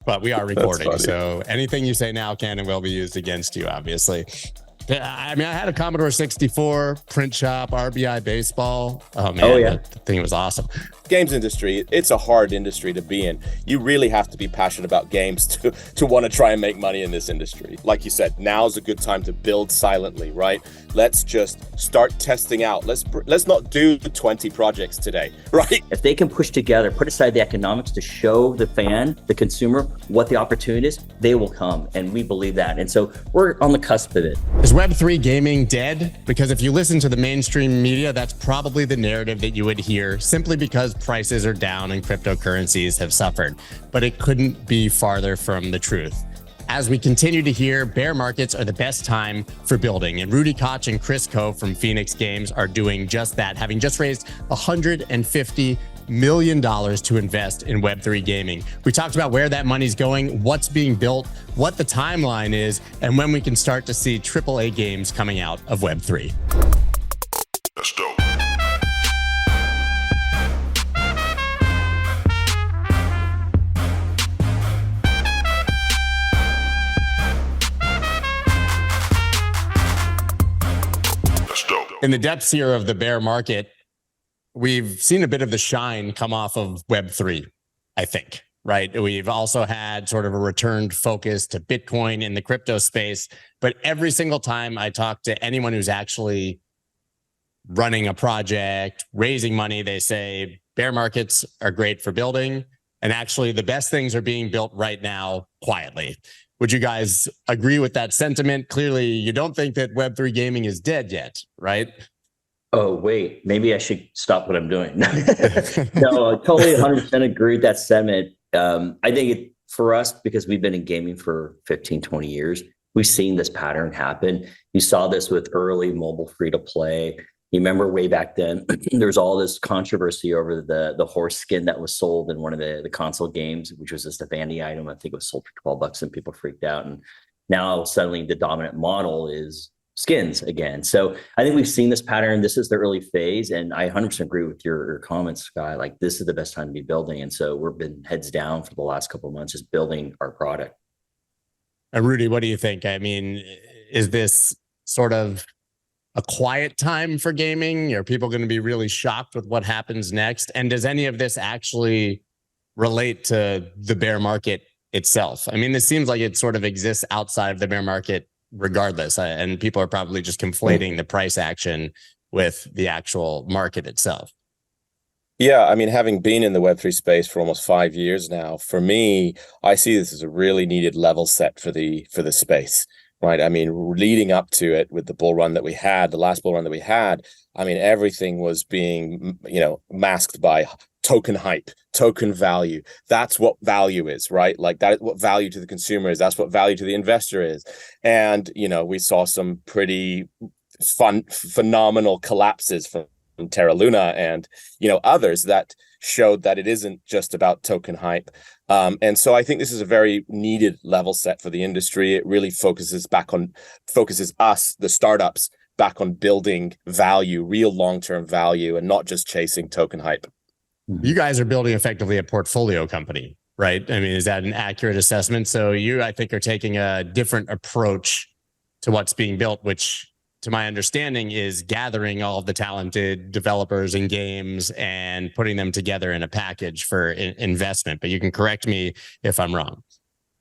but we are recording. So anything you say now can and will be used against you, obviously. I mean, I had a Commodore 64, print shop, RBI baseball. Oh man, the thing was awesome. Games industry, it's a hard industry to be in. You really have to be passionate about games to want to try and make money in this industry. Like you said, now's a good time to build silently, right? Let's just start testing out. Let's not do 20 projects today, right? If they can push together, put aside the economics to show the fan, the consumer, what the opportunity is, they will come. And we believe that. And so we're on the cusp of it. Is Web3 gaming dead? Because if you listen to the mainstream media, that's probably the narrative that you would hear, simply because prices are down and cryptocurrencies have suffered. But it couldn't be farther from the truth. As we continue to hear, bear markets are the best time for building. And Rudy, Koch, and Koch from Fenix Games are doing just that, having just raised $150 million to invest in Web3 gaming. We talked about where that money's going, what's being built, what the timeline is, and when we can start to see AAA games coming out of Web3. That's dope. In the depths here of the bear market, we've seen a bit of the shine come off of Web3, I think, right? We've also had sort of a returned focus to Bitcoin in the crypto space. But every single time I talk to anyone who's actually running a project, raising money, they say bear markets are great for building. And actually, the best things are being built right now quietly. Would you guys agree with that sentiment? Clearly, you don't think that Web3 gaming is dead yet, right? Oh, wait, maybe I should stop what I'm doing. No, I totally 100% agree with that sentiment. I think for us, because we've been in gaming for 15, 20 years, we've seen this pattern happen. You saw this with early mobile free-to-play. You remember way back then, there was all this controversy over the horse skin that was sold in one of the console games, which was just a vanity item. I think it was sold for $12 and people freaked out. And now suddenly the dominant model is skins again. So I think we've seen this pattern. This is the early phase. And I 100% agree with your comments, Sky. Like, this is the best time to be building. And so we've been heads down for the last couple of months, just building our product. And Rudy, what do you think? I mean, is this sort of a quiet time for gaming? Are people going to be really shocked with what happens next? And does any of this actually relate to the bear market itself? I mean, this seems like it sort of exists outside of the bear market regardless. And people are probably just conflating the price action with the actual market itself. Yeah, I mean, having been in the Web3 space for almost 5 years now, for me, I see this as a really needed level set for the space. Right. I mean, leading up to it with the bull run that we had, the last bull run that we had, I mean, everything was being, masked by token hype, token value. That's what value is, right? Like, that is what value to the consumer is. That's what value to the investor is. And, we saw some pretty phenomenal collapses from Terra Luna and, others that showed that it isn't just about token hype. And so I think this is a very needed level set for the industry. It really focuses us, the startups, back on building value, real long-term value, and not just chasing token hype. You guys are building effectively a portfolio company, right? I mean, is that an accurate assessment? So you, I think, are taking a different approach to what's being built, which, to my understanding, is gathering all of the talented developers in games and putting them together in a package for investment. But you can correct me if I'm wrong.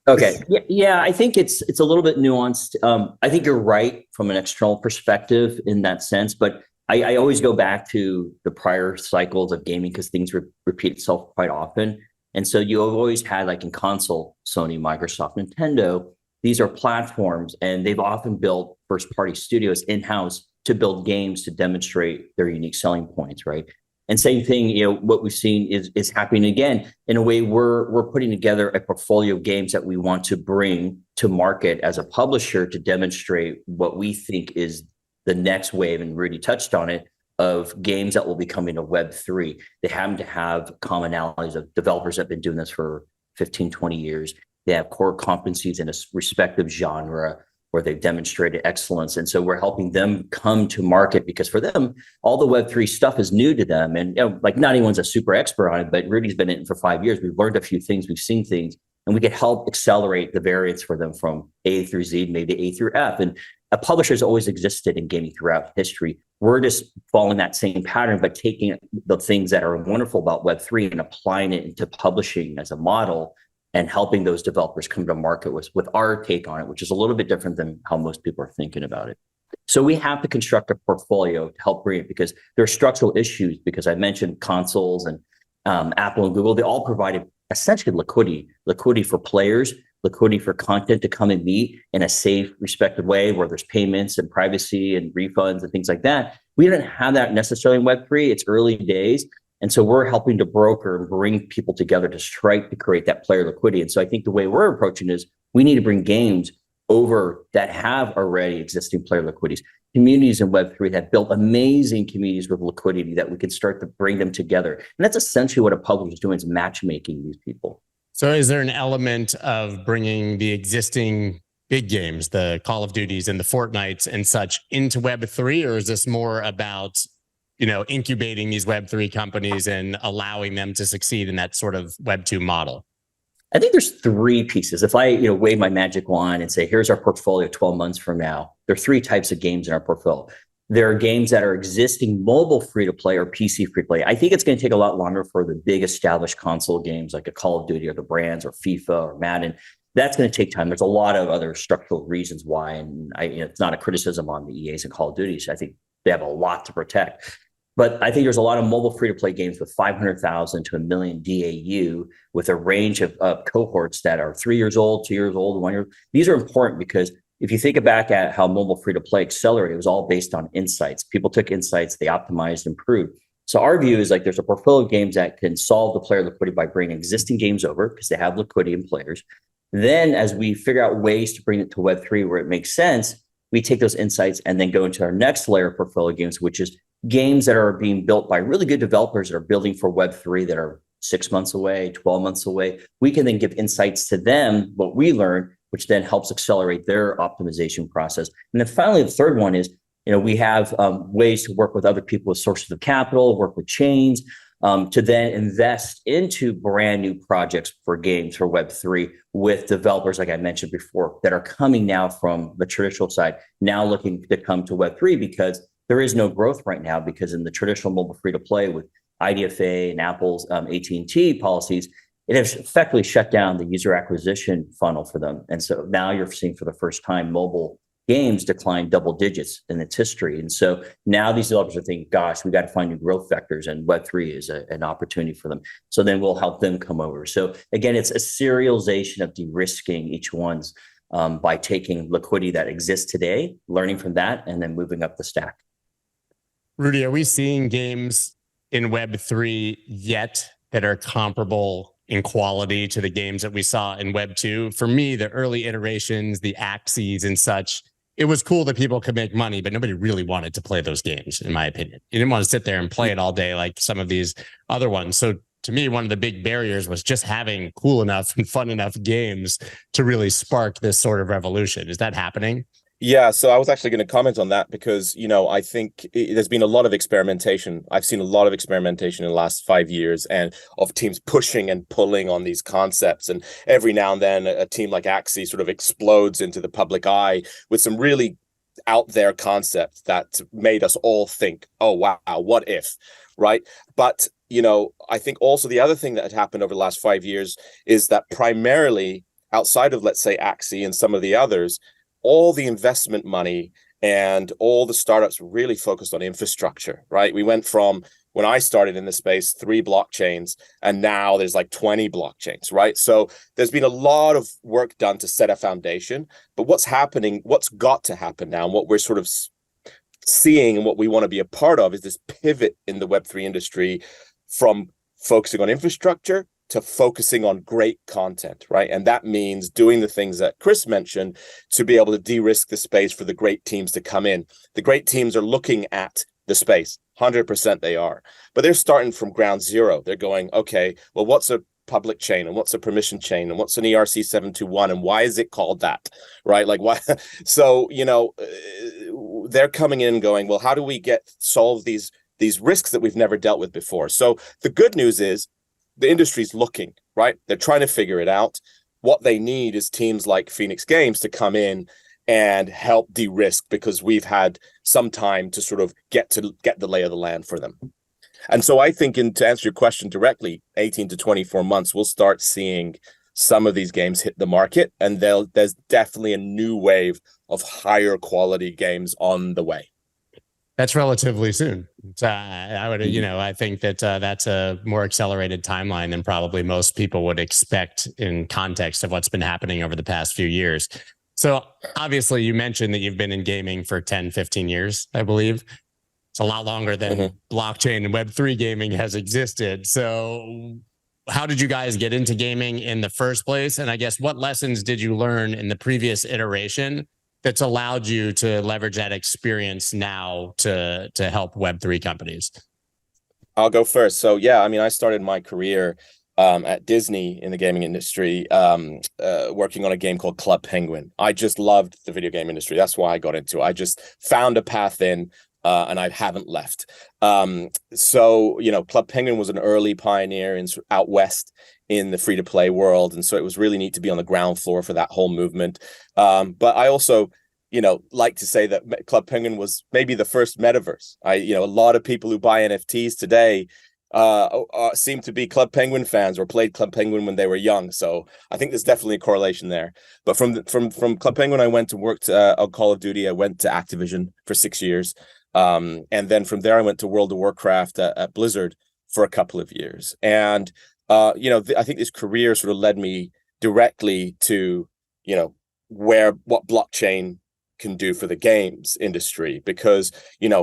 Okay. Yeah, I think it's a little bit nuanced. I think you're right from an external perspective in that sense, but I always go back to the prior cycles of gaming because things repeat itself quite often. And so you have always had, like in console, Sony, Microsoft, Nintendo, these are platforms, and they've often built first-party studios in-house to build games to demonstrate their unique selling points, right? And same thing, what we've seen is happening again. In a way, we're putting together a portfolio of games that we want to bring to market as a publisher to demonstrate what we think is the next wave, and Rudy touched on it, of games that will be coming to Web3. They happen to have commonalities of developers that have been doing this for 15, 20 years. They have core competencies in a respective genre where they've demonstrated excellence. And so we're helping them come to market because for them, all the Web3 stuff is new to them. And like, not anyone's a super expert on it, but Rudy's been in it for 5 years. We've learned a few things. We've seen things. and we could help accelerate the variance for them from A through Z, maybe A through F. And a publisher has always existed in gaming throughout history. We're just following that same pattern, but taking the things that are wonderful about Web3 and applying it into publishing as a model and helping those developers come to market with our take on it, which is a little bit different than how most people are thinking about it. So we have to construct a portfolio to help bring it, because there are structural issues, because I mentioned consoles and Apple and Google, they all provided essentially liquidity for players, liquidity for content to come and meet in a safe, respected way where there's payments and privacy and refunds and things like that. We didn't have that necessarily in Web3. It's early days. And so we're helping to broker and bring people together to strike to create that player liquidity. And so I think the way we're approaching is we need to bring games over that have already existing player liquidities. Communities in Web3 have built amazing communities with liquidity that we can start to bring them together. And that's essentially what a publisher is doing, is matchmaking these people. So is there an element of bringing the existing big games, the Call of Duties and the Fortnites and such, into Web3, or is this more about, incubating these Web3 companies and allowing them to succeed in that sort of Web2 model? I think there's three pieces. If I, wave my magic wand and say, here's our portfolio 12 months from now, there are three types of games in our portfolio. There are games that are existing mobile free-to-play or PC free-to-play. I think it's going to take a lot longer for the big established console games like a Call of Duty or the brands or FIFA or Madden. That's going to take time. There's a lot of other structural reasons why, and it's not a criticism on the EAs and Call of Duties. I think they have a lot to protect. But I think there's a lot of mobile free-to-play games with 500,000 to 1 million DAU with a range of cohorts that are 3 years old, 2 years old, 1 year. These are important because if you think back at how mobile free-to-play accelerated, it was all based on insights. People took insights, they optimized, improved. So our view is like there's a portfolio of games that can solve the player liquidity by bringing existing games over because they have liquidity in players. Then as we figure out ways to bring it to Web3 where it makes sense, we take those insights and then go into our next layer of portfolio games, which is games that are being built by really good developers that are building for Web3 that are 6 months away, 12 months away. We can then give insights to them, what we learn, which then helps accelerate their optimization process. And then finally, the third one is, we have ways to work with other people with sources of capital, work with chains, to then invest into brand new projects for games for Web3 with developers, like I mentioned before, that are coming now from the traditional side, now looking to come to Web3 because there is no growth right now, because in the traditional mobile free-to-play with IDFA and Apple's AT&T policies, it has effectively shut down the user acquisition funnel for them. And so now you're seeing for the first time mobile games decline double digits in its history. And so now these developers are thinking, gosh, we got to find new growth vectors, and Web3 is an opportunity for them. So then we'll help them come over. So again, it's a serialization of de-risking each one's by taking liquidity that exists today, learning from that, and then moving up the stack. Rudy, are we seeing games in Web3 yet that are comparable in quality to the games that we saw in Web2? For me, the early iterations, the Axes and such, it was cool that people could make money, but nobody really wanted to play those games, in my opinion. You didn't want to sit there and play it all day like some of these other ones. So to me, one of the big barriers was just having cool enough and fun enough games to really spark this sort of revolution. Is that happening? Yeah, so I was actually going to comment on that because, I think there's been a lot of experimentation. I've seen a lot of experimentation in the last 5 years and of teams pushing and pulling on these concepts. And every now and then a team like Axie sort of explodes into the public eye with some really out there concepts that made us all think, oh, wow, what if, right? But, I think also the other thing that had happened over the last 5 years is that primarily outside of, let's say, Axie and some of the others, all the investment money and all the startups really focused on infrastructure, right? We went from, when I started in the space, 3 blockchains, and now there's like 20 blockchains, right? So there's been a lot of work done to set a foundation, but what's happening, what's got to happen now, and what we're sort of seeing and what we want to be a part of is this pivot in the Web3 industry from focusing on infrastructure to focusing on great content, right? And that means doing the things that Chris mentioned to be able to de-risk the space for the great teams to come in. The great teams are looking at the space, 100% they are, but they're starting from ground zero. They're going, okay, well, what's a public chain and what's a permission chain and what's an ERC-721 and why is it called that, right? Like why? So, they're coming in and going, well, how do we solve these risks that we've never dealt with before? So the good news is, the industry's looking, right? They're trying to figure it out. what they need is teams like Fenix Games to come in and help de-risk, because we've had some time to sort of get the lay of the land for them. And so I think, to answer your question directly, 18 to 24 months, we'll start seeing some of these games hit the market, and there's definitely a new wave of higher quality games on the way. That's relatively soon. I would, I think that that's a more accelerated timeline than probably most people would expect in context of what's been happening over the past few years. So obviously you mentioned that you've been in gaming for 10, 15 years, I believe. It's a lot longer than blockchain and Web3 gaming has existed. So how did you guys get into gaming in the first place? And I guess what lessons did you learn in the previous iteration that's allowed you to leverage that experience now to help Web3 companies? I'll go first. So yeah, I mean, I started my career at Disney in the gaming industry, working on a game called Club Penguin. I just loved the video game industry. That's why I got into it. I just found a path in, and I haven't left. So, Club Penguin was an early pioneer out west in the free-to-play world. And so it was really neat to be on the ground floor for that whole movement. But I also, like to say that Club Penguin was maybe the first metaverse. A lot of people who buy NFTs today seem to be Club Penguin fans or played Club Penguin when they were young. So I think there's definitely a correlation there. But from Club Penguin, I went to work on Call of Duty. I went to Activision for 6 years. And then from there, I went to World of Warcraft at Blizzard for a couple of years. And, I think this career sort of led me directly to, what blockchain can do for the games industry, because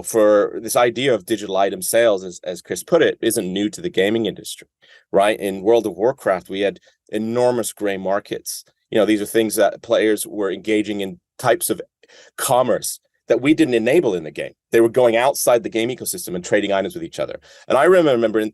for this idea of digital item sales, as Chris put it, isn't new to the gaming industry, right? In World of Warcraft, we had enormous gray markets. These are things that players were engaging in types of commerce that we didn't enable in the game. They were going outside the game ecosystem and trading items with each other. And I remember in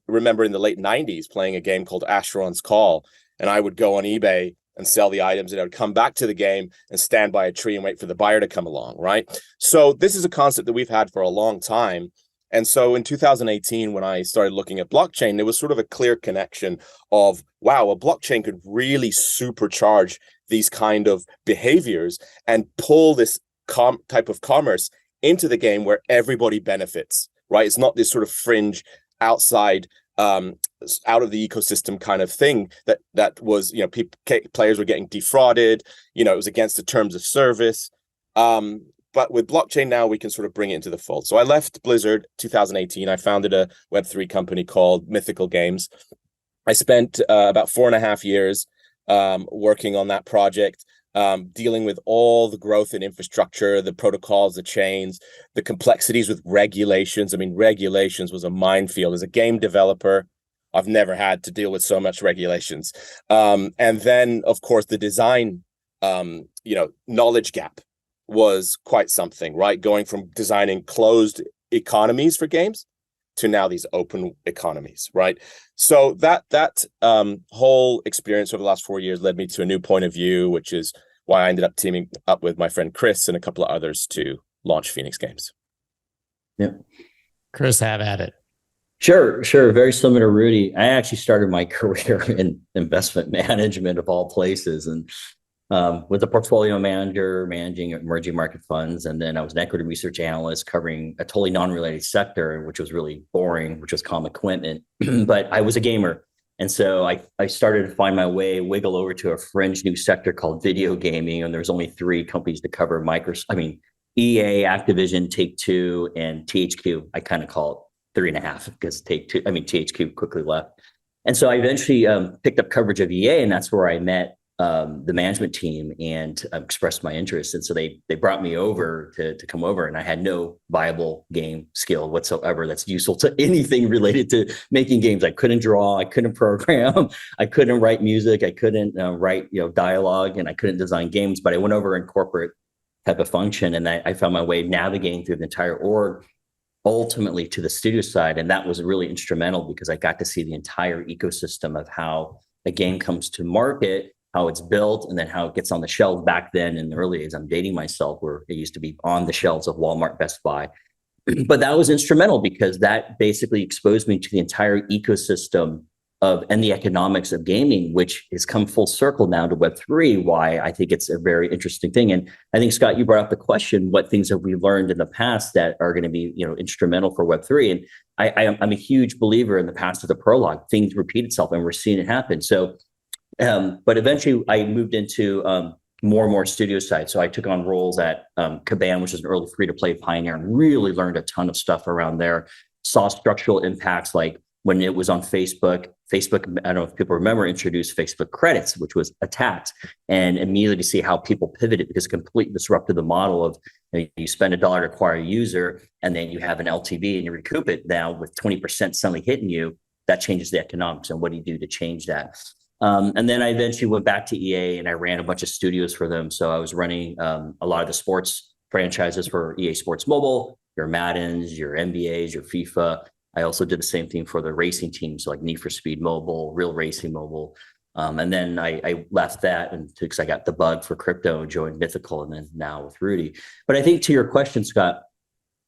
the late 90s playing a game called Asheron's Call, and I would go on eBay and sell the items, and I would come back to the game and stand by a tree and wait for the buyer to come along, right? So this is a concept that we've had for a long time. And so in 2018, when I started looking at blockchain, there was sort of a clear connection of, wow, a blockchain could really supercharge these kind of behaviors and pull this type of commerce into the game where everybody benefits, right? It's not this sort of fringe outside, out of the ecosystem kind of thing that was, players were getting defrauded, it was against the terms of service. But with blockchain now, we can sort of bring it into the fold. So I left Blizzard 2018. I founded a Web3 company called Mythical Games. I spent about 4.5 years working on that project, dealing with all the growth in infrastructure, the protocols, the chains, the complexities with regulations. I mean, regulations was a minefield. As a game developer, I've never had to deal with so much regulations. And then, of course, the design, knowledge gap was quite something, right? Going from designing closed economies for games to now these open economies, right? So that whole experience over the last 4 years led me to a new point of view, which is why I ended up teaming up with my friend Chris and a couple of others to launch Fenix Games. Yeah. Chris, have at it. Sure. Very similar to Rudy. I actually started my career in investment management of all places, and with a portfolio manager managing emerging market funds. And then I was an equity research analyst covering a totally non-related sector, which was really boring, which was comm equipment. But I was a gamer. And so I started to find my way, wiggle over to a fringe new sector called video gaming. And there's only 3 companies to cover EA, Activision, Take-Two, and THQ. I kind of call it 3.5 because THQ quickly left. And so I eventually picked up coverage of EA, and that's where I met the management team and expressed my interest. And so they brought me over to come over, and I had no viable game skill whatsoever that's useful to anything related to making games. I couldn't draw, I couldn't program, I couldn't write music, I couldn't write dialogue, and I couldn't design games. But I went over in corporate type of function, and I found my way navigating through the entire org, ultimately to the studio side. And that was really instrumental because I got to see the entire ecosystem of how a game comes to market, how it's built, and then how it gets on the shelves. Back then in the early days, I'm dating myself, where it used to be on the shelves of Walmart, Best Buy. But that was instrumental because that basically exposed me to the entire ecosystem and the economics of gaming, which has come full circle now to Web3, why I think it's a very interesting thing. And I think, Scott, you brought up the question, what things have we learned in the past that are going to be, instrumental for Web3? And I'm a huge believer in the past of the prologue. Things repeat itself, and we're seeing it happen. So, but eventually I moved into more and more studio sites. So I took on roles at Caban, which is an early free-to-play pioneer, and really learned a ton of stuff around there. Saw structural impacts like when it was on Facebook, I don't know if people remember, introduced Facebook credits, which was attacked, and immediately to see how people pivoted because it completely disrupted the model of you spend $1 to acquire a user, and then you have an LTV and you recoup it now with 20% suddenly hitting you. That changes the economics. And what do you do to change that? And then I eventually went back to EA and I ran a bunch of studios for them. So I was running a lot of the sports franchises for EA Sports Mobile, your Maddens, your NBAs, your FIFA. I also did the same thing for the racing teams like Need for Speed Mobile, Real Racing Mobile. And then I left that because I got the bug for crypto and joined Mythical, and then now with Rudy. But I think to your question, Scott,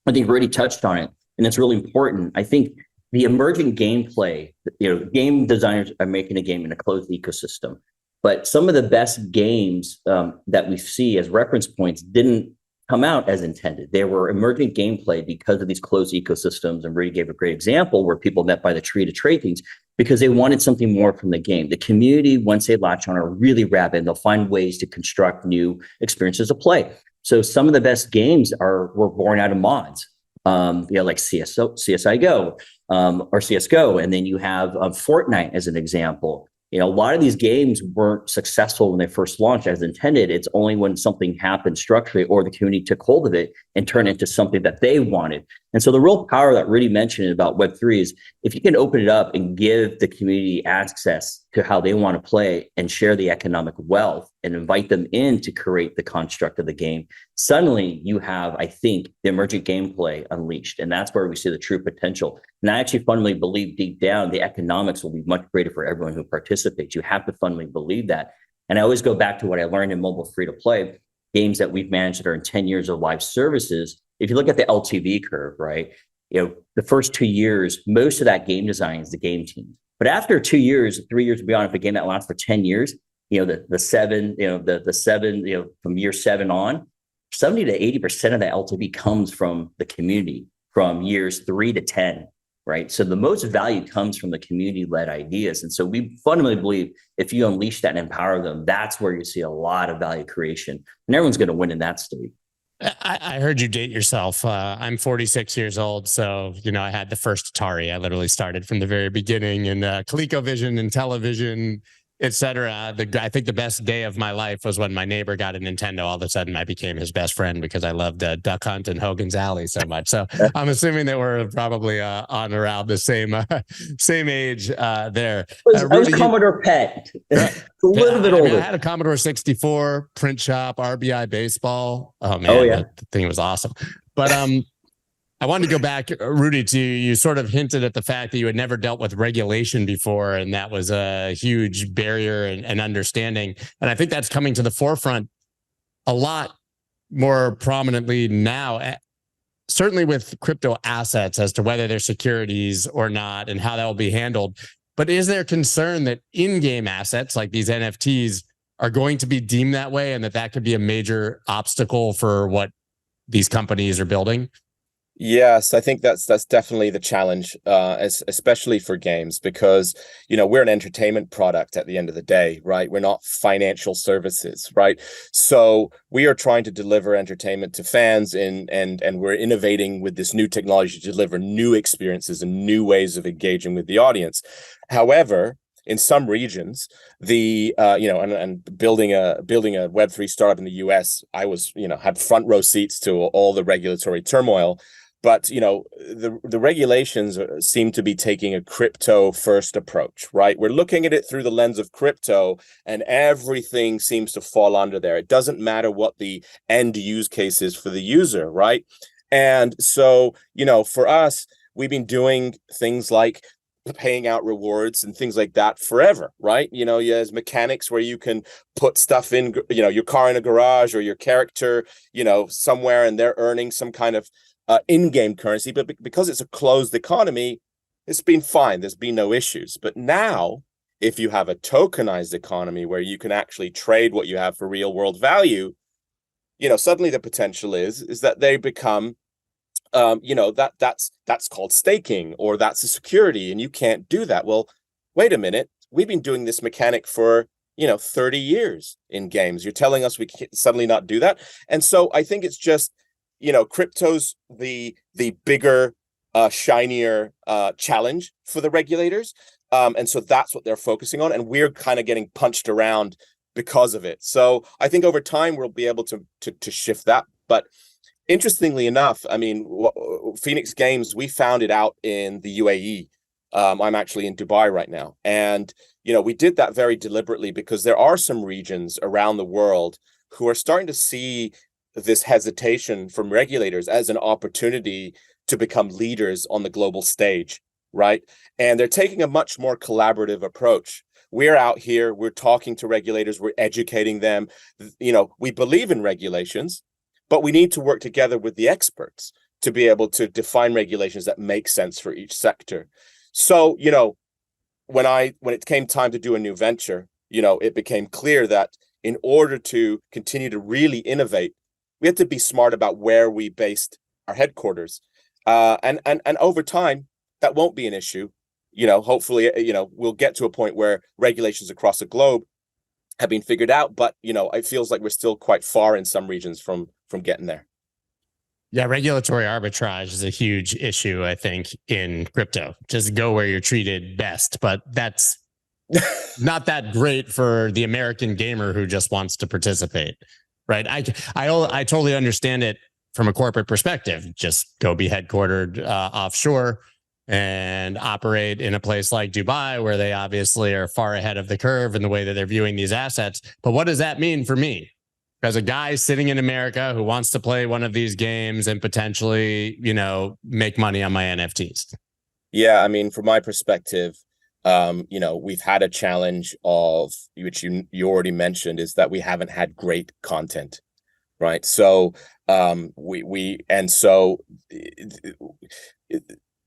I think Rudy touched on it, and it's really important. I think the emerging gameplay, game designers are making a game in a closed ecosystem, but some of the best games that we see as reference points didn't come out as intended. They were emergent gameplay because of these closed ecosystems. And Rudy gave a great example where people met by the tree to trade things because they wanted something more from the game. The community, once they latch on, are really rabid. They'll find ways to construct new experiences of play. So some of the best games were born out of mods, like CSGO or CSGO. And then you have Fortnite as an example. A lot of these games weren't successful when they first launched as intended. It's only when something happened structurally or the community took hold of it and turned it into something that they wanted. And so the real power that Rudy mentioned about Web3 is if you can open it up and give the community access to how they want to play and share the economic wealth and invite them in to create the construct of the game, suddenly you have, I think, the emergent gameplay unleashed. And that's where we see the true potential. And I actually fundamentally believe deep down the economics will be much greater for everyone who participates. You have to fundamentally believe that. And I always go back to what I learned in mobile free-to-play, games that we've managed that are in 10 years of live services. If you look at the LTV curve, right, the first 2 years, most of that game design is the game team. But after 2 years, 3 years beyond, if a game that lasts for 10 years, the seven, from year 7 on, 70 to 80% of that LTV comes from the community from years 3 to 10, right? So the most value comes from the community-led ideas. And so we fundamentally believe if you unleash that and empower them, that's where you see a lot of value creation. And everyone's going to win in that state. I heard you date yourself. I'm 46 years old. So, I had the first Atari. I literally started from the very beginning in ColecoVision and television, et cetera. I think the best day of my life was when my neighbor got a Nintendo. All of a sudden, I became his best friend because I loved Duck Hunt and Hogan's Alley so much. So I'm assuming that we're probably on around the same age there. I was Commodore PET. A little bit older. I had a Commodore 64, print shop, RBI baseball. Oh man, that thing was awesome. But I wanted to go back, Rudy, to you sort of hinted at the fact that you had never dealt with regulation before, and that was a huge barrier and understanding. And I think that's coming to the forefront a lot more prominently now, certainly with crypto assets as to whether they're securities or not and how that will be handled. But is there concern that in-game assets like these NFTs are going to be deemed that way and that could be a major obstacle for what these companies are building? Yes, I think that's definitely the challenge, especially for games, because we're an entertainment product at the end of the day, right? We're not financial services, right? So we are trying to deliver entertainment to fans, and we're innovating with this new technology to deliver new experiences and new ways of engaging with the audience. However, in some regions, and building a Web3 startup in the US, I was had front row seats to all the regulatory turmoil. But, the regulations seem to be taking a crypto first approach, right? We're looking at it through the lens of crypto, and everything seems to fall under there. It doesn't matter what the end use case is for the user, right? And so, for us, we've been doing things like paying out rewards and things like that forever, right? There's mechanics where you can put stuff in, your car in a garage or your character, somewhere, and they're earning some kind of in-game currency. But because it's a closed economy, it's been fine. There's been no issues. But now, if you have a tokenized economy where you can actually trade what you have for real world value, suddenly the potential is that they become, that's called staking, or that's a security, and you can't do that. Well, wait a minute. We've been doing this mechanic for 30 years in games. You're telling us we can suddenly not do that? And so I think it's just, crypto's the bigger, shinier challenge for the regulators. And so that's what they're focusing on. And we're kind of getting punched around because of it. So I think over time, we'll be able to shift that. But interestingly enough, I mean, Fenix Games, we found it out in the UAE. I'm actually in Dubai right now. And, we did that very deliberately because there are some regions around the world who are starting to see this hesitation from regulators as an opportunity to become leaders on the global stage, right? And they're taking a much more collaborative approach. We're out here, we're talking to regulators, we're educating them. We believe in regulations, but we need to work together with the experts to be able to define regulations that make sense for each sector. So, when it came time to do a new venture, it became clear that in order to continue to really innovate, we had to be smart about where we based our headquarters. And over time, that won't be an issue. Hopefully, we'll get to a point where regulations across the globe have been figured out. But, it feels like we're still quite far in some regions from getting there. Yeah, regulatory arbitrage is a huge issue, I think, in crypto. Just go where you're treated best. But that's not that great for the American gamer who just wants to participate, right? I totally understand it from a corporate perspective. Just go be headquartered offshore and operate in a place like Dubai, where they obviously are far ahead of the curve in the way that they're viewing these assets. But what does that mean for me? As a guy sitting in America who wants to play one of these games and potentially, make money on my NFTs. Yeah, I mean, from my perspective, we've had a challenge of, which you already mentioned, is that we haven't had great content, right? So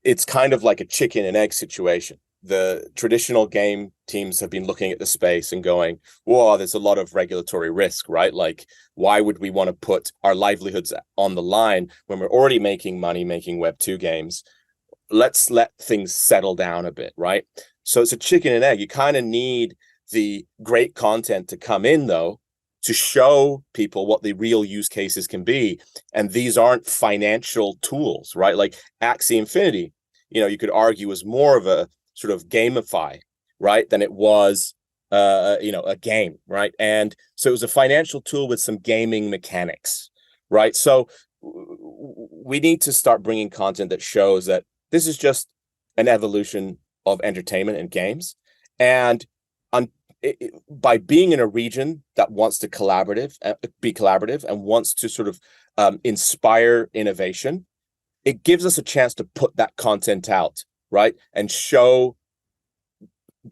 it's kind of like a chicken and egg situation. The traditional game teams have been looking at the space and going, whoa, there's a lot of regulatory risk, right? Like, why would we want to put our livelihoods on the line when we're already making money making Web2 games? Let's let things settle down a bit, right? So it's a chicken and egg. You kind of need the great content to come in, though, to show people what the real use cases can be. And these aren't financial tools, right? Like Axie Infinity, you could argue was more of a sort of gamify, right, than it was, a game, right? And so it was a financial tool with some gaming mechanics, right? So we need to start bringing content that shows that this is just an evolution of entertainment and games. And by being in a region that wants to be collaborative and wants to sort of inspire innovation, it gives us a chance to put that content out, right? And show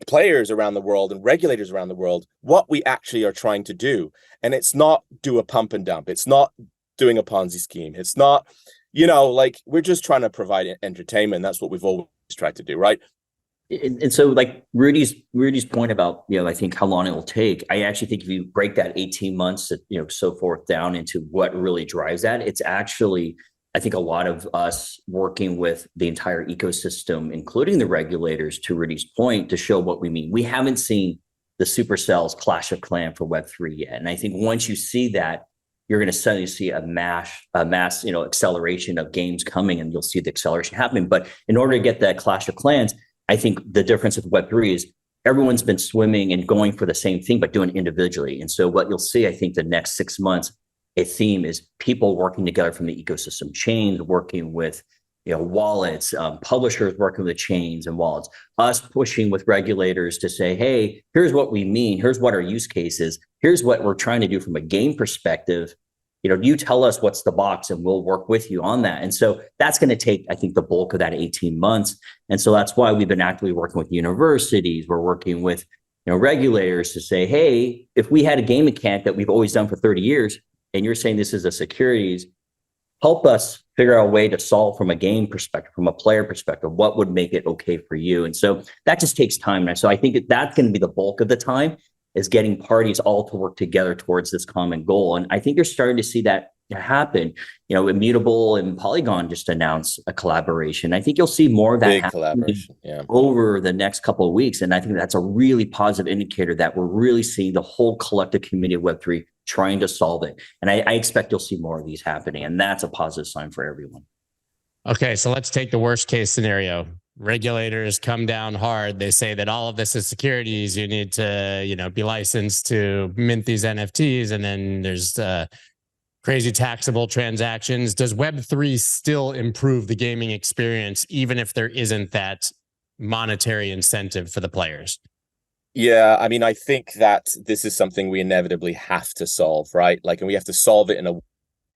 players around the world and regulators around the world what we actually are trying to do. And it's not do a pump and dump. It's not doing a Ponzi scheme. It's not, we're just trying to provide entertainment. That's what we've always tried to do, right? And so like Rudy's point about, I think how long it will take, I actually think if you break that 18 months, so forth down into what really drives that, it's actually, I think a lot of us working with the entire ecosystem, including the regulators, to Rudy's point, to show what we mean. We haven't seen the supercells Clash of Clans for Web3 yet. And I think once you see that, you're going to suddenly see a mass, acceleration of games coming, and you'll see the acceleration happening. But in order to get that Clash of Clans, I think the difference with Web3 is everyone's been swimming and going for the same thing, but doing it individually. And so what you'll see, I think the next 6 months, a theme is people working together from the ecosystem, chains working with, wallets, publishers working with chains and wallets, us pushing with regulators to say, hey, here's what we mean. Here's what our use case is. Here's what we're trying to do from a game perspective. You tell us what's the box and we'll work with you on that. And so that's going to take, I think, the bulk of that 18 months. And so that's why we've been actively working with universities. We're working with, regulators to say, hey, if we had a game mechanic that we've always done for 30 years, and you're saying this is a securities, help us figure out a way to solve from a game perspective, from a player perspective, what would make it okay for you. And so that just takes time. And so I think that's going to be the bulk of the time, is getting parties all to work together towards this common goal. And I think you're starting to see that happen. Immutable and Polygon just announced a collaboration. I think you'll see more of that happen over the next couple of weeks. And I think that's a really positive indicator that we're really seeing the whole collective community of Web3 trying to solve it. And I expect you'll see more of these happening. And that's a positive sign for everyone. Okay, so let's take the worst case scenario. Regulators come down hard. They say that all of this is securities. You need to, be licensed to mint these NFTs. And then there's crazy taxable transactions. Does Web3 still improve the gaming experience, even if there isn't that monetary incentive for the players? Yeah, I mean, I think that this is something we inevitably have to solve, right? And we have to solve it in a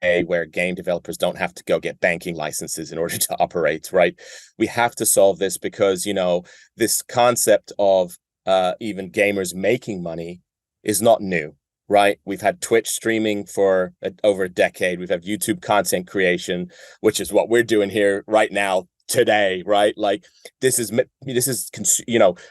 way where game developers don't have to go get banking licenses in order to operate, right? We have to solve this because, this concept of even gamers making money is not new, right? We've had Twitch streaming for over a decade. We've had YouTube content creation, which is what we're doing here right now today, right? This is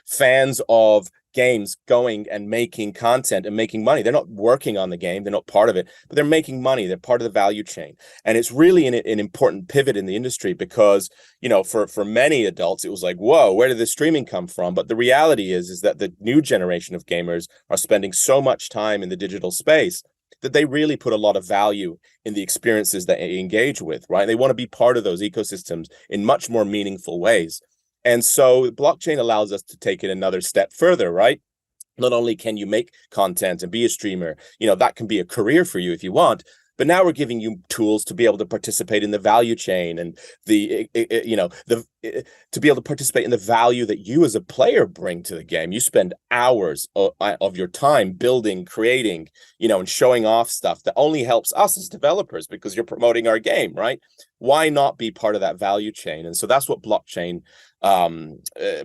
fans of games going and making content and making money. They're not working on the game. They're not part of it, but they're making money. They're part of the value chain. And it's really an important pivot in the industry because, for many adults, it was like, whoa, where did the streaming come from? But the reality is that the new generation of gamers are spending so much time in the digital space that they really put a lot of value in the experiences that they engage with, right? They want to be part of those ecosystems in much more meaningful ways. And so blockchain allows us to take it another step further, right? Not only can you make content and be a streamer, that can be a career for you if you want, but now we're giving you tools to be able to participate in the value chain and to be able to participate in the value that you as a player bring to the game. You spend hours of your time building, creating, and showing off stuff that only helps us as developers because you're promoting our game, right? Why not be part of that value chain? And so that's what blockchain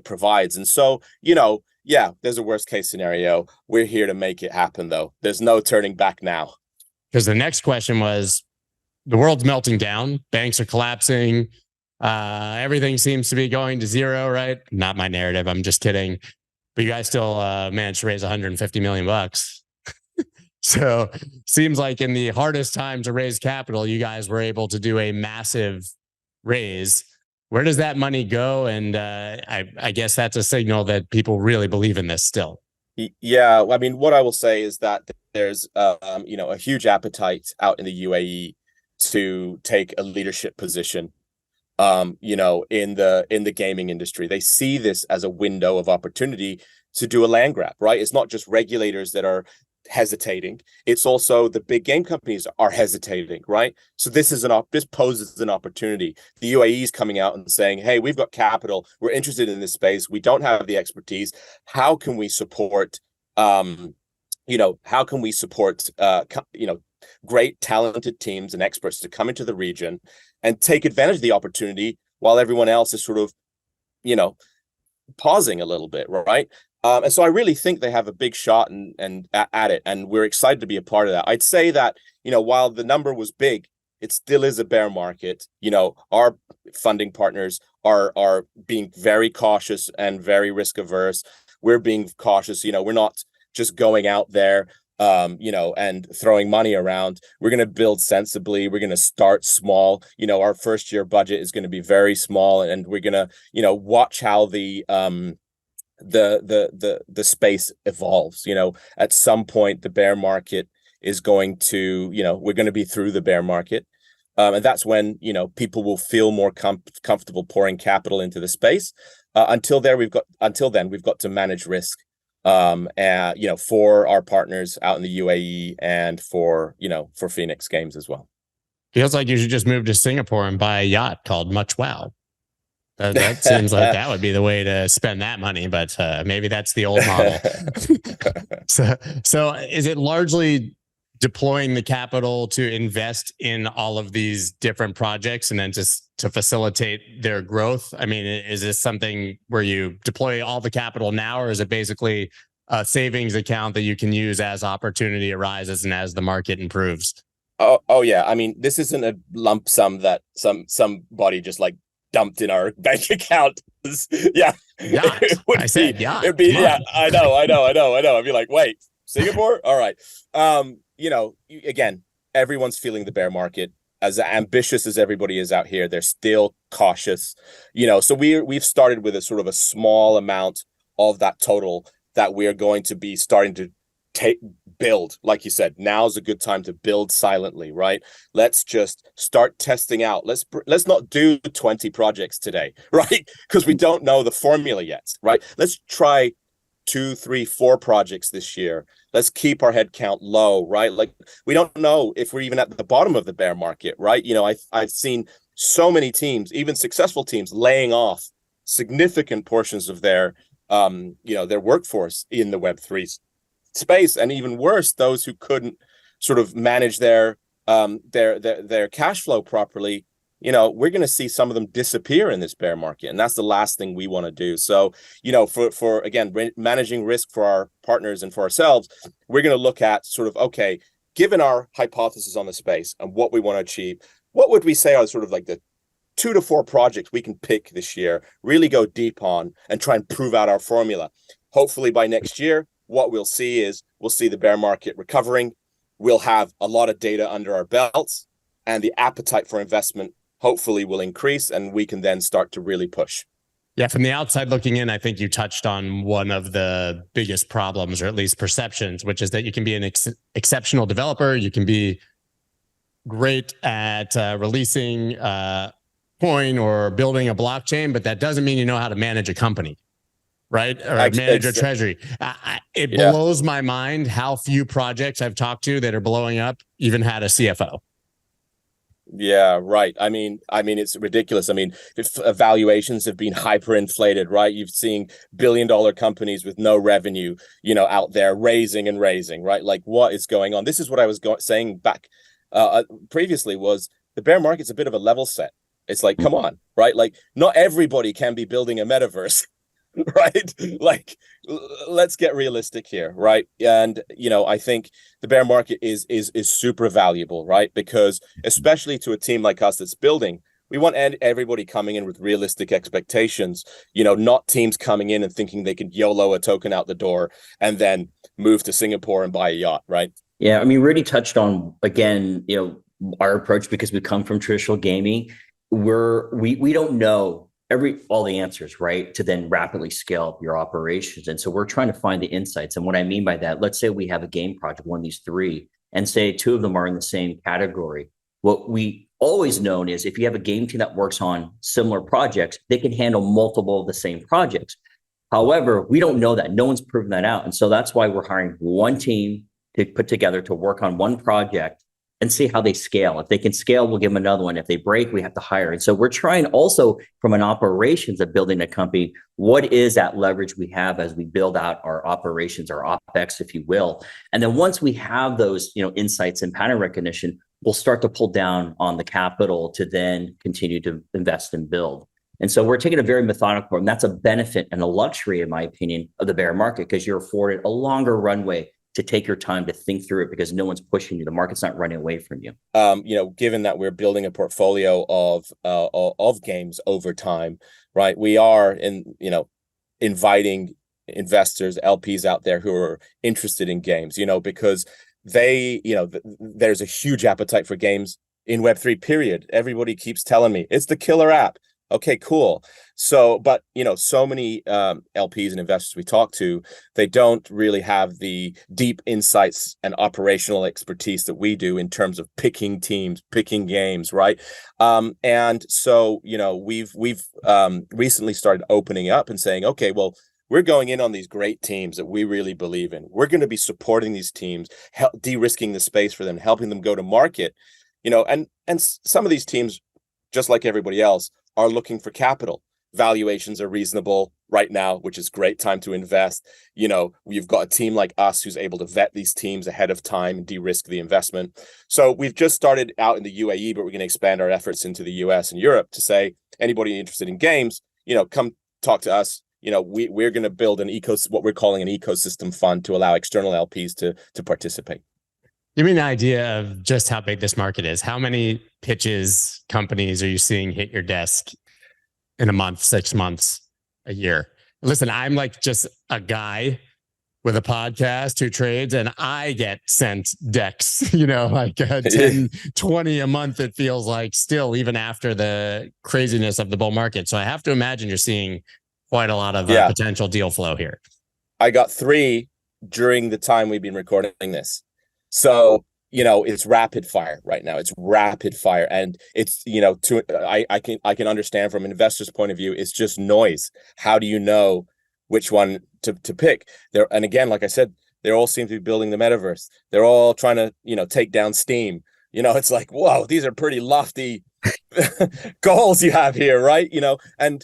provides. And so, there's a worst case scenario. We're here to make it happen, though. There's no turning back now. Because the next question was, the world's melting down. Banks are collapsing. Everything seems to be going to zero, right? Not my narrative. I'm just kidding. But you guys still managed to raise $150 million. So seems like in the hardest time to raise capital, you guys were able to do a massive raise. Where does that money go? And I guess that's a signal that people really believe in this still. Yeah, I mean, what I will say is that there's a huge appetite out in the UAE to take a leadership position in the gaming industry. They see this as a window of opportunity to do a land grab, right? It's not just regulators that are hesitating. It's also the big game companies are hesitating, right? So this poses an opportunity. The UAE is coming out and saying, hey, we've got capital. We're interested in this space. We don't have the expertise. How can we support, great talented teams and experts to come into the region and take advantage of the opportunity while everyone else is sort of, pausing a little bit, right? And so I really think they have a big shot and at it, and we're excited to be a part of that. I'd say that, while the number was big, it still is a bear market. Our funding partners are being very cautious and very risk averse. We're being cautious. We're not just going out there, and throwing money around. We're going to build sensibly. We're going to start small. Our first year budget is going to be very small, and we're going to, watch how the space evolves. At some point the bear market is going to, we're going to be through the bear market, and that's when people will feel more comfortable pouring capital into the space. Until then we've got to manage risk, for our partners out in the UAE and for Fenix Games as well. Feels like you should just move to Singapore and buy a yacht called Much Wow. That seems like that would be the way to spend that money, but maybe that's the old model. So is it largely deploying the capital to invest in all of these different projects and then just to facilitate their growth? I mean, is this something where you deploy all the capital now, or is it basically a savings account that you can use as opportunity arises and as the market improves? Oh yeah. I mean, this isn't a lump sum that somebody just like dumped in our bank account. Yeah. Yacht. I said yacht. It'd be, Come yeah, on. I know. I'd be like, wait, Singapore? All right. Again, everyone's feeling the bear market. As ambitious as everybody is out here, they're still cautious. So we've started with a sort of a small amount of that total that we're going to be starting to build. Like you said, now's a good time to build silently, right? Let's just start testing out. Let's not do 20 projects today, right? Because we don't know the formula yet, right? Let's try 2, 3, 4 projects this year. Let's keep our head count low, right? Like, we don't know if we're even at the bottom of the bear market, right? I've seen so many teams, even successful teams, laying off significant portions of their workforce in the Web3 space, and even worse, those who couldn't sort of manage their cash flow properly. We're going to see some of them disappear in this bear market, and that's the last thing we want to do. So, for again, managing risk for our partners and for ourselves, we're going to look at sort of, okay, given our hypothesis on the space and what we want to achieve, what would we say are sort of like the 2 to 4 projects we can pick this year, really go deep on and try and prove out our formula. Hopefully by next year, what we'll see the bear market recovering. We'll have a lot of data under our belts, and the appetite for investment hopefully will increase, and we can then start to really push. Yeah, from the outside looking in, I think you touched on one of the biggest problems, or at least perceptions, which is that you can be an exceptional developer. You can be great at releasing coin or building a blockchain, but that doesn't mean you know how to manage a company, right? Or manage a treasury. It blows my mind how few projects I've talked to that are blowing up even had a CFO. Yeah, right. I mean, it's ridiculous. I mean, if valuations have been hyperinflated, right? You've seen billion-dollar companies with no revenue, out there raising, right? Like, what is going on? This is what I was saying back previously, was the bear market's a bit of a level set. It's like, come on, right? Like, not everybody can be building a metaverse. Right? Like, let's get realistic here, right? And I think the bear market is super valuable, right? Because especially to a team like us that's building, we want everybody coming in with realistic expectations, not teams coming in and thinking they could YOLO a token out the door and then move to Singapore and buy a yacht, right? Yeah, I mean, Rudy touched on, again, our approach, because we come from traditional gaming. We don't know all the answers, right, to then rapidly scale up your operations. And so we're trying to find the insights. And what I mean by that, let's say we have a game project, one of these 3, and say 2 of them are in the same category. What we always known is, if you have a game team that works on similar projects, they can handle multiple of the same projects. However, we don't know that. No one's proven that out. And so that's why we're hiring one team to put together to work on one project and see how they scale. If they can scale, we'll give them another one. If they break, we have to hire. And so we're trying also, from an operations of building a company, what is that leverage we have as we build out our operations, our OpEx, if you will. And then once we have those, insights and pattern recognition, we'll start to pull down on the capital to then continue to invest and build. And so we're taking a very methodical, and that's a benefit and a luxury, in my opinion, of the bear market, because you're afforded a longer runway to take your time to think through it, because no one's pushing you. The market's not running away from you. Given that we're building a portfolio of games over time, right? We are inviting investors, LPs out there who are interested in games, because they, there's a huge appetite for games in Web3, period. Everybody keeps telling me it's the killer app. Okay, cool. So, but, so many LPs and investors we talk to, they don't really have the deep insights and operational expertise that we do in terms of picking teams, picking games, right? And so, we've recently started opening up and saying, okay, well, we're going in on these great teams that we really believe in. We're going to be supporting these teams, de-risking the space for them, helping them go to market, and some of these teams, just like everybody else, are looking for capital. Valuations are reasonable right now, which is great time to invest. You've got a team like us who's able to vet these teams ahead of time and de-risk the investment. So we've just started out in the UAE, but we're going to expand our efforts into the US and Europe to say, anybody interested in games, come talk to us. We're going to build what we're calling an ecosystem fund to allow external LPs to participate. Give me an idea of just how big this market is. How many pitches, companies are you seeing hit your desk in a month, 6 months, a year? Listen, I'm like just a guy with a podcast who trades, and I get sent decks, like 10, 20 a month, it feels like, still, even after the craziness of the bull market. So I have to imagine you're seeing quite a lot of potential deal flow here. I got 3 during the time we've been recording this. So, it's rapid fire right now. It's rapid fire. And it's, I can understand from an investor's point of view, it's just noise. How do you know which one to pick? And again, like I said, they all seem to be building the metaverse. They're all trying to, take down Steam. It's like, whoa, these are pretty lofty goals you have here, right? And,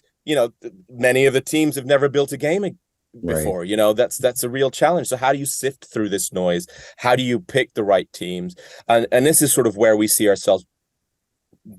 many of the teams have never built a game before. Right. That's a real challenge. So how do you sift through this noise? How do you pick the right teams? And this is sort of where we see ourselves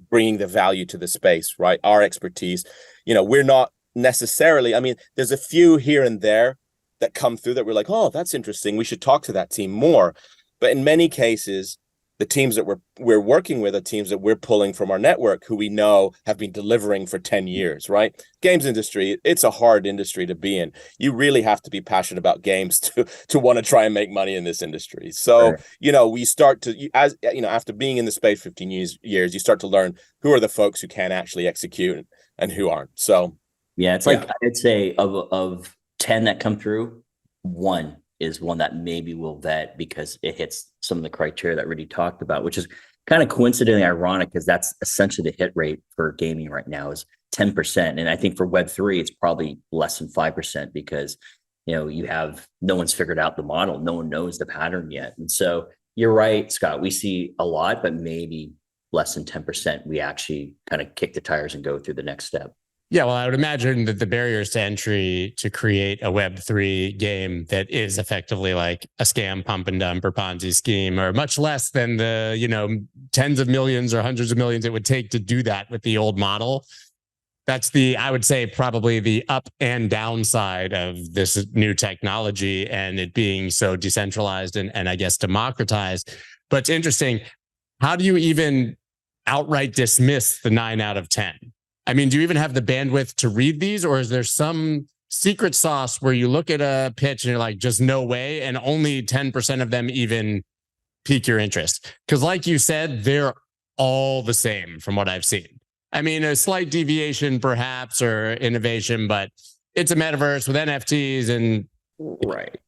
bringing the value to the space, right? Our expertise. We're not necessarily, there's a few here and there that come through that we're like, oh, that's interesting, we should talk to that team more. But in many cases, the teams that we're working with are teams that we're pulling from our network, who we know have been delivering for 10 years, right? Games industry, it's a hard industry to be in. You really have to be passionate about games to want to try and make money in this industry. So, sure. We start to, after being in the space 15 years, you start to learn who are the folks who can actually execute and who aren't. So, yeah, it's like, I'd say of 10 that come through, 1 is one that maybe we'll vet because it hits some of the criteria that Rudy talked about, which is kind of coincidentally ironic because that's essentially the hit rate for gaming right now is 10%. And I think for Web3, it's probably less than 5% because, you have, no one's figured out the model. No one knows the pattern yet. And so you're right, Scott, we see a lot, but maybe less than 10%, we actually kind of kick the tires and go through the next step. Yeah, well, I would imagine that the barriers to entry to create a Web3 game that is effectively like a scam, pump and dump, or Ponzi scheme, are much less than the, tens of millions or hundreds of millions it would take to do that with the old model. That's I would say, probably the up and downside of this new technology and it being so decentralized and I guess democratized. But it's interesting. How do you even outright dismiss the 9 out of 10? Do you even have the bandwidth to read these, or is there some secret sauce where you look at a pitch and you're like, just no way, and only 10% of them even pique your interest? Because like you said, they're all the same from what I've seen. A slight deviation perhaps or innovation, but it's a metaverse with NFTs and... Right.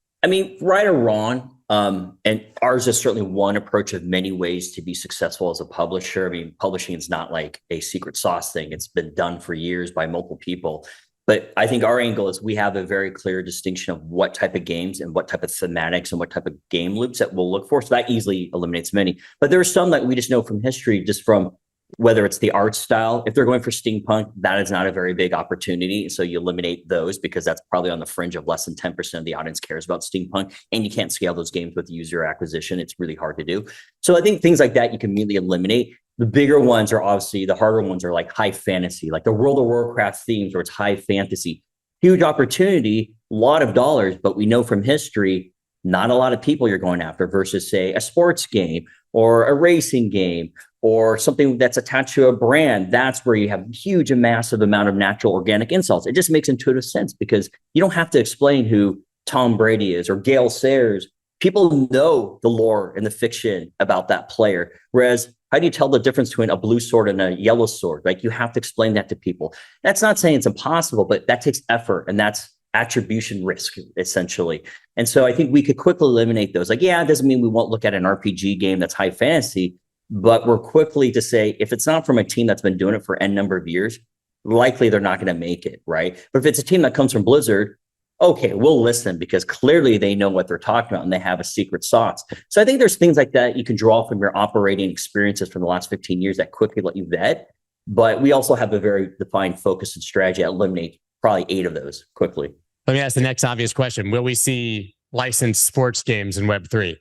Right or wrong, and ours is certainly one approach of many ways to be successful as a publisher. Publishing is not like a secret sauce thing. It's been done for years by multiple people. But I think our angle is we have a very clear distinction of what type of games and what type of thematics and what type of game loops that we'll look for. So that easily eliminates many. But there are some that we just know from history, just from whether it's the art style. If they're going for steampunk, that is not a very big opportunity. So you eliminate those because that's probably on the fringe of less than 10% of the audience cares about steampunk. And you can't scale those games with user acquisition. It's really hard to do. So I think things like that you can immediately eliminate. The bigger ones are obviously, the harder ones are like high fantasy, like the World of Warcraft themes where it's high fantasy. Huge opportunity, a lot of dollars, but we know from history, not a lot of people you're going after versus, say, a sports game or a racing game or something that's attached to a brand. That's where you have huge and massive amount of natural organic insults. It just makes intuitive sense because you don't have to explain who Tom Brady is or Gale Sayers. People know the lore and the fiction about that player. Whereas how do you tell the difference between a blue sword and a yellow sword? Like you have to explain that to people. That's not saying it's impossible, but that takes effort and that's attribution risk essentially. And so I think we could quickly eliminate those. Like, yeah, it doesn't mean we won't look at an RPG game that's high fantasy, but we're quickly to say, if it's not from a team that's been doing it for N number of years, likely they're not going to make it, right? But if it's a team that comes from Blizzard, okay, we'll listen because clearly they know what they're talking about and they have a secret sauce. So I think there's things like that you can draw from your operating experiences from the last 15 years that quickly let you vet. But we also have a very defined focus and strategy that eliminate probably 8 of those quickly. Let me ask the next obvious question. Will we see licensed sports games in Web3?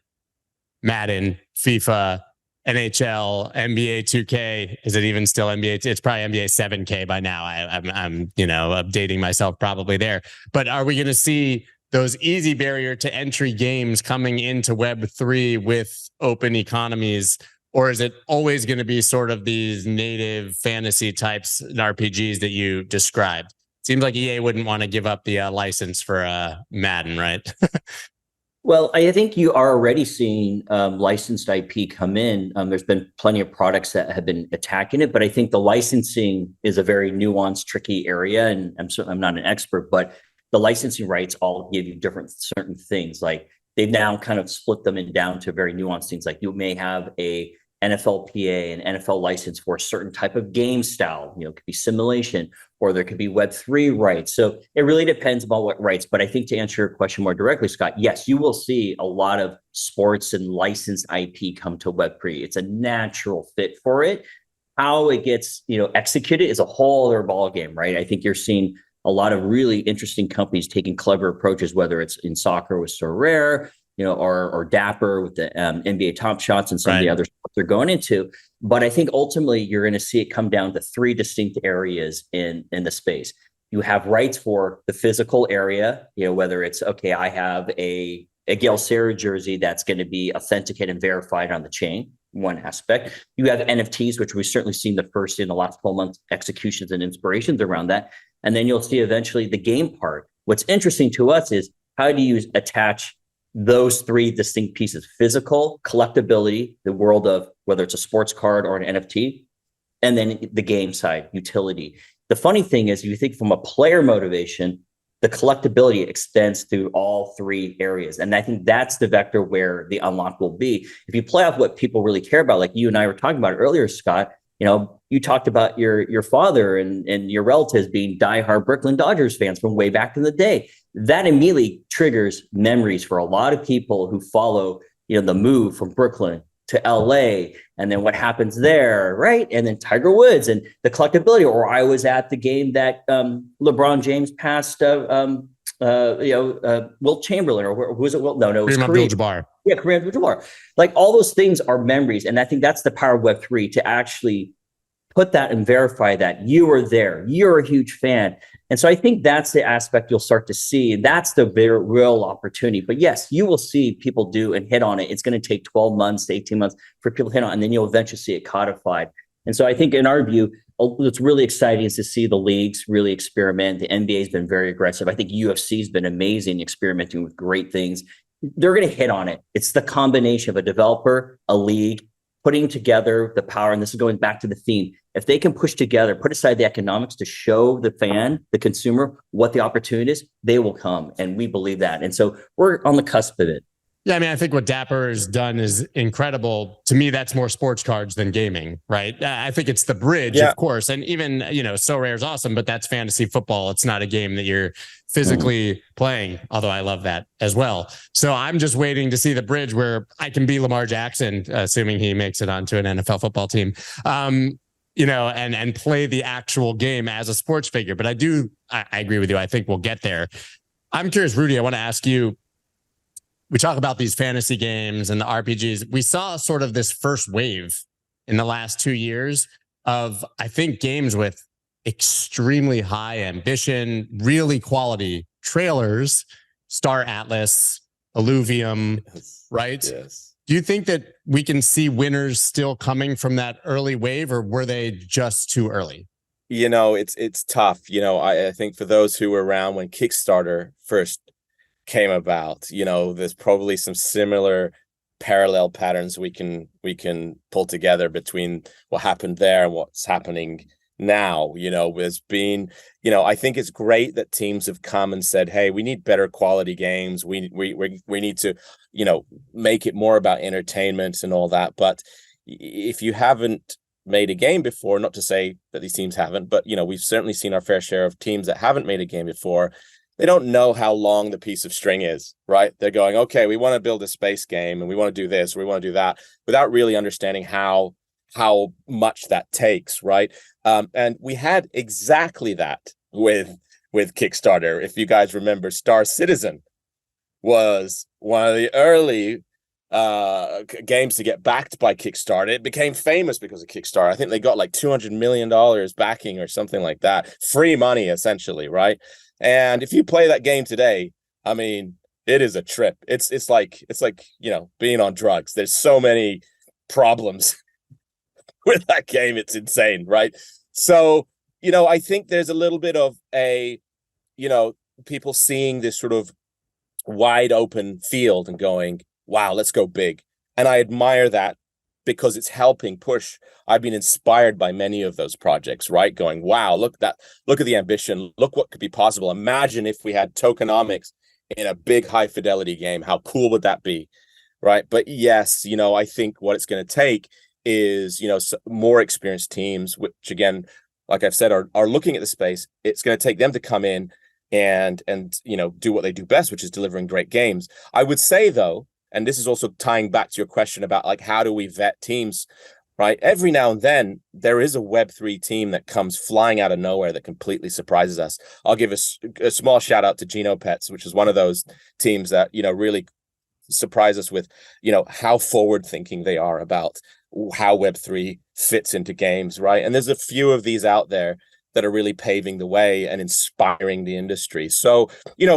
Madden, FIFA, NHL, NBA 2K. Is it even still NBA? It's probably NBA 7K by now. I'm updating myself probably there. But are we going to see those easy barrier to entry games coming into Web3 with open economies? Or is it always going to be sort of these native fantasy types and RPGs that you described? Seems like EA wouldn't want to give up the license for Madden, right? Well, I think you are already seeing licensed IP come in. There's been plenty of products that have been attacking it, but I think the licensing is a very nuanced, tricky area. And I'm not an expert, but the licensing rights all give you different certain things. Like they've now kind of split them down to very nuanced things. Like you may have a NFLPA and NFL license for a certain type of game style. It could be simulation, or there could be Web3 rights. So it really depends about what rights. But I think to answer your question more directly, Scott, yes, you will see a lot of sports and licensed IP come to Web3. It's a natural fit for it. How it gets executed is a whole other ballgame, right? I think you're seeing a lot of really interesting companies taking clever approaches, whether it's in soccer with Sorare, or Dapper with the NBA Top Shots and some of the other sports they're going into. But I think ultimately you're going to see it come down to three distinct areas in the space. You have rights for the physical area, whether it's, okay, I have a Gale Sarah jersey that's going to be authenticated and verified on the chain, one aspect. You have NFTs, which we've certainly seen the first in the last 12 months, executions and inspirations around that. And then you'll see eventually the game part. What's interesting to us is how do you attach those three distinct pieces: physical, collectability, the world of whether it's a sports card or an NFT, and then the game side, utility. The funny thing is, if you think from a player motivation, the collectability extends through all three areas. And I think that's the vector where the unlock will be. If you play off what people really care about, like you and I were talking about earlier, Scott, you talked about your father and your relatives being diehard Brooklyn Dodgers fans from way back in the day. That immediately triggers memories for a lot of people who follow, the move from Brooklyn to LA and then what happens there, right? And then Tiger Woods and the collectability. Or I was at the game that LeBron James passed, Wilt Chamberlain, or who was it? Wilt? No, it was Kareem Abdul-Jabbar. Yeah, Kareem Abdul-Jabbar. Like all those things are memories, and I think that's the power of Web3, to actually put that and verify that you were there, you're a huge fan. And so I think that's the aspect you'll start to see. That's the very real opportunity. But yes, you will see people do and hit on it. It's going to take 12 months to 18 months for people to hit on it, and then you'll eventually see it codified. And so I think in our view, what's really exciting is to see the leagues really experiment. The NBA has been very aggressive. I think UFC has been amazing, experimenting with great things. They're going to hit on it. It's the combination of a developer, a league, putting together the power. And this is going back to the theme. If they can push together, put aside the economics to show the fan, the consumer, what the opportunity is, they will come. And we believe that. And so we're on the cusp of it. Yeah, I mean, I think what Dapper has done is incredible. To me, that's more sports cards than gaming, right? I think it's the bridge, of course. And even, Sorare is awesome, but that's fantasy football. It's not a game that you're physically playing, although I love that as well. So I'm just waiting to see the bridge where I can be Lamar Jackson, assuming he makes it onto an NFL football team, and play the actual game as a sports figure. But I agree with you. I think we'll get there. I'm curious, Rudy, I want to ask you, we talk about these fantasy games and the RPGs. We saw sort of this first wave in the last 2 years of, I think, games with extremely high ambition, really quality trailers, Star Atlas, Illuvium, right? Yes. Do you think that we can see winners still coming from that early wave, or were they just too early? It's tough. I think for those who were around when Kickstarter first came about, there's probably some similar parallel patterns we can pull together between what happened there and what's happening now. There's been, I think it's great that teams have come and said, hey, we need better quality games. We need to, make it more about entertainment and all that. But if you haven't made a game before, not to say that these teams haven't, but we've certainly seen our fair share of teams that haven't made a game before. They don't know how long the piece of string is, right? They're going, okay, we want to build a space game and we want to do this, or we want to do that, without really understanding how much that takes, right? And we had exactly that with Kickstarter. If you guys remember, Star Citizen was one of the early games to get backed by Kickstarter. It became famous because of Kickstarter. I think they got like $200 million backing or something like that. Free money, essentially, right? And if you play that game today, I mean, it is a trip. It's like, being on drugs. There's so many problems with that game. It's insane, right? So, I think there's a little bit of people seeing this sort of wide open field and going, wow, let's go big. And I admire that because it's helping push. I've been inspired by many of those projects, right? Going, wow, look at the ambition. Look what could be possible. Imagine if we had tokenomics in a big high fidelity game. How cool would that be? Right. But yes, I think what it's going to take is, more experienced teams, which again, like I've said, are looking at the space. It's going to take them to come in and do what they do best, which is delivering great games. I would say though, and this is also tying back to your question about like, how do we vet teams, right? Every now and then there is a Web3 team that comes flying out of nowhere that completely surprises us. I'll give a small shout out to GenoPets, which is one of those teams that, really surprise us with, how forward thinking they are about how Web3 fits into games, right? And there's a few of these out there that are really paving the way and inspiring the industry. So,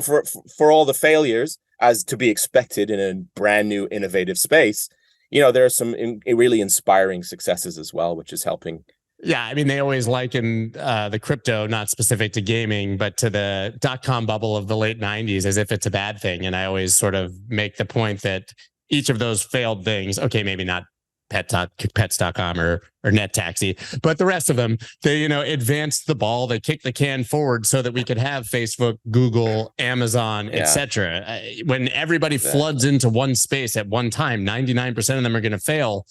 for all the failures, as to be expected in a brand new innovative space, there are some really inspiring successes as well, which is helping. Yeah, I mean, they always liken the crypto, not specific to gaming, but to the .com bubble of the late 90s as if it's a bad thing. And I always sort of make the point that each of those failed things, okay, maybe not pets.com or NetTaxi, but the rest of them, they, advanced the ball, they kicked the can forward so that we could have Facebook, Google, Amazon, etc. When everybody floods into one space at one time, 99% of them are going to fail.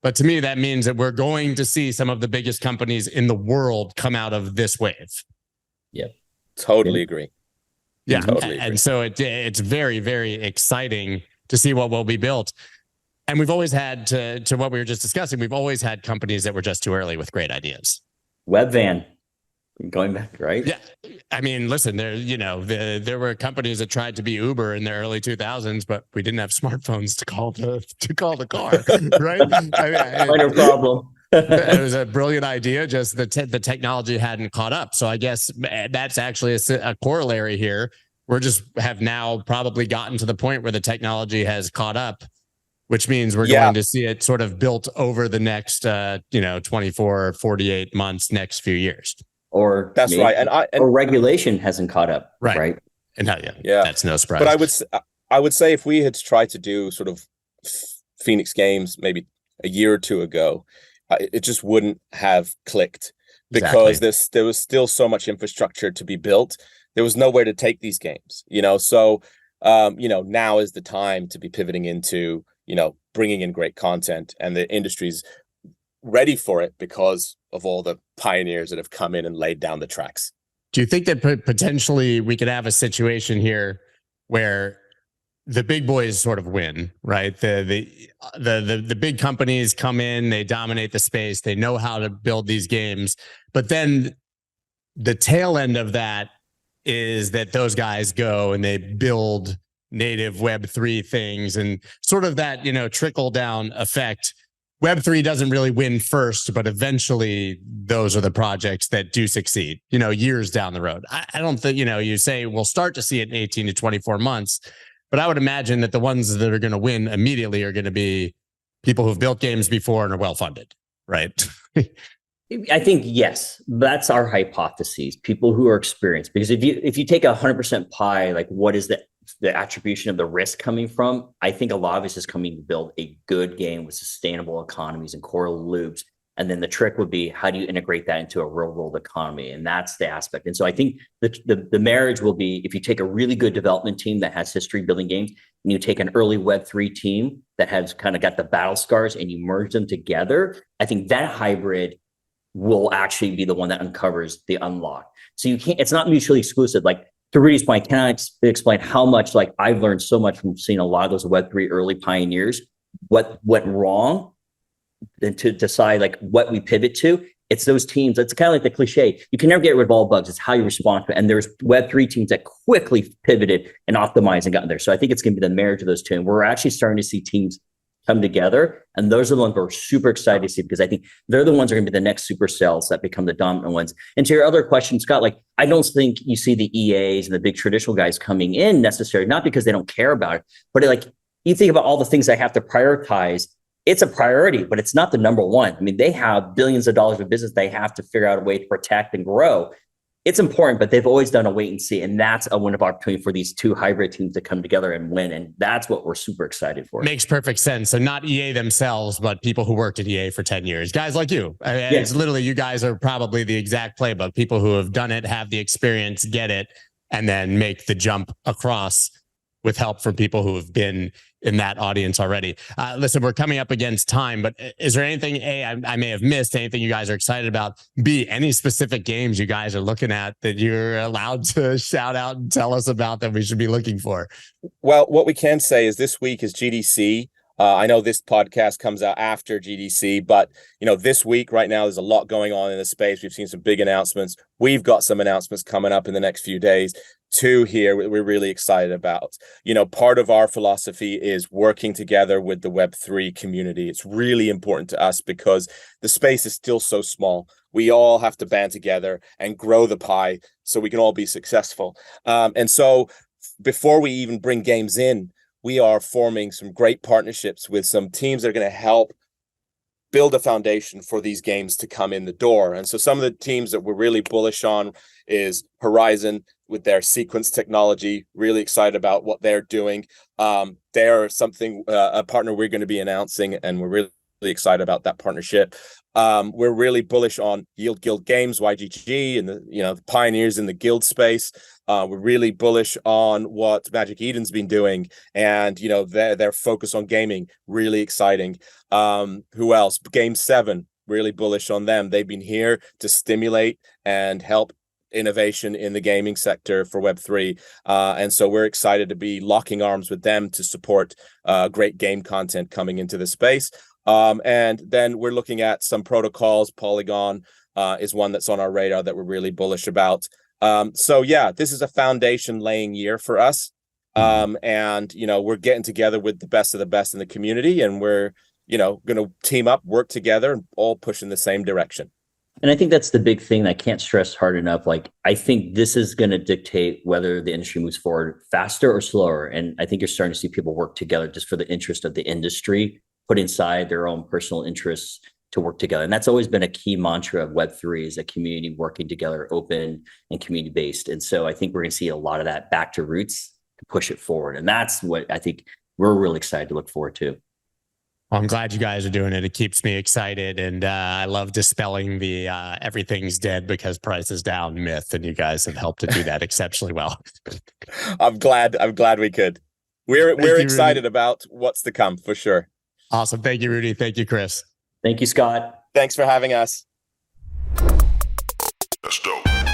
But to me, that means that we're going to see some of the biggest companies in the world come out of this wave. Yep. Totally agree. Yeah. Totally agree. And so it's very, very exciting to see what will be built. And we've always had, to what we were just discussing, we've always had companies that were just too early with great ideas. Webvan, going back, right? Yeah. I mean, listen, there were companies that tried to be Uber in the early 2000s, but we didn't have smartphones to call the car, right? No problem. It was a brilliant idea, just the technology hadn't caught up. So I guess that's actually a corollary here. We're just have now probably gotten to the point where the technology has caught up, which means we're going to see it sort of built over the next, 24, 48 months, next few years. Or that's right. And regulation hasn't caught up. Right. And that's no surprise. But I would say if we had tried to do sort of Fenix games maybe a year or two ago, it just wouldn't have clicked because there was still so much infrastructure to be built. There was nowhere to take these games, so, now is the time to be pivoting into, bringing in great content, and the industry's ready for it because of all the pioneers that have come in and laid down the tracks. Do you think that potentially we could have a situation here where the big boys sort of win, right? The big companies come in, they dominate the space, they know how to build these games, but then the tail end of that is that those guys go and they build native Web3 things and sort of that, trickle down effect. Web3 doesn't really win first, but eventually those are the projects that do succeed, years down the road. I don't think, you say we'll start to see it in 18 to 24 months, but I would imagine that the ones that are going to win immediately are going to be people who've built games before and are well-funded, right? I think, yes, that's our hypothesis, people who are experienced. Because if you take 100% pie, like what is the attribution of the risk coming from? I think a lot of it is coming to build a good game with sustainable economies and core loops. And then the trick would be, how do you integrate that into a real world economy? And that's the aspect. And so I think the marriage will be, if you take a really good development team that has history building games, and you take an early Web3 team that has kind of got the battle scars and you merge them together, I think that hybrid will actually be the one that uncovers the unlock. So it's not mutually exclusive. Like, to Rudy's point, can I explain how much, like, I've learned so much from seeing a lot of those Web3 early pioneers, what went wrong, and to decide like what we pivot to. It's those teams. It's kind of like the cliche. You can never get rid of all bugs. It's how you respond to it. And there's Web3 teams that quickly pivoted and optimized and got there. So I think it's going to be the marriage of those two. And we're actually starting to see teams come together. And those are the ones we're super excited to see, because I think they're the ones that are going to be the next supercells that become the dominant ones. And to your other question, Scott, like, I don't think you see the EAs and the big traditional guys coming in necessarily, not because they don't care about it, but like, you think about all the things they have to prioritize. It's a priority, but it's not the number one. I mean, they have billions of dollars of business they have to figure out a way to protect and grow. It's important, but they've always done a wait and see. And that's a wonderful opportunity for these two hybrid teams to come together and win. And that's what we're super excited for. Makes perfect sense. So not EA themselves, but people who worked at EA for 10 years, guys like you. It's literally, you guys are probably the exact playbook. People who have done it, have the experience, get it, and then make the jump across with help from people who have been in that audience already. Listen, we're coming up against time, but is there anything, A, I may have missed, anything you guys are excited about? B, any specific games you guys are looking at that you're allowed to shout out and tell us about that we should be looking for? Well, what we can say is this week is GDC. I know this podcast comes out after GDC, but this week right now, there's a lot going on in the space. We've seen some big announcements. We've got some announcements coming up in the next few days. Two here we're really excited about. Part of our philosophy is working together with the Web3 community. It's really important to us because the space is still so small. We all have to band together and grow the pie so we can all be successful. And so before we even bring games in, we are forming some great partnerships with some teams that are going to help build a foundation for these games to come in the door. And so some of the teams that we're really bullish on is Horizon with their sequence technology, really excited about what they're doing. They're a partner we're going to be announcing, and we're really excited about that partnership. We're really bullish on Yield Guild Games, YGG, and the pioneers in the guild space. We're really bullish on what Magic Eden's been doing, and their focus on gaming, really exciting. Who else? Game 7, really bullish on them. They've been here to stimulate and help innovation in the gaming sector for Web3. And so we're excited to be locking arms with them to support great game content coming into the space. And then we're looking at some protocols. Polygon is one that's on our radar that we're really bullish about. So yeah, this is a foundation laying year for us. And we're getting together with the best of the best in the community, and we're going to team up, work together, and all push in the same direction. And I think that's the big thing that I can't stress hard enough. Like, I think this is going to dictate whether the industry moves forward faster or slower. And I think you're starting to see people work together just for the interest of the industry, put inside their own personal interests to work together. And that's always been a key mantra of Web3, is a community working together, open and community-based. And so I think we're going to see a lot of that back to roots to push it forward. And that's what I think we're really excited to look forward to. Well, I'm glad you guys are doing it. It keeps me excited. And I love dispelling the everything's dead because price is down myth. And you guys have helped to do that exceptionally well. I'm glad we could. We're excited about what's to come for sure. Awesome. Thank you, Rudy. Thank you, Chris. Thank you, Scott. Thanks for having us. That's dope.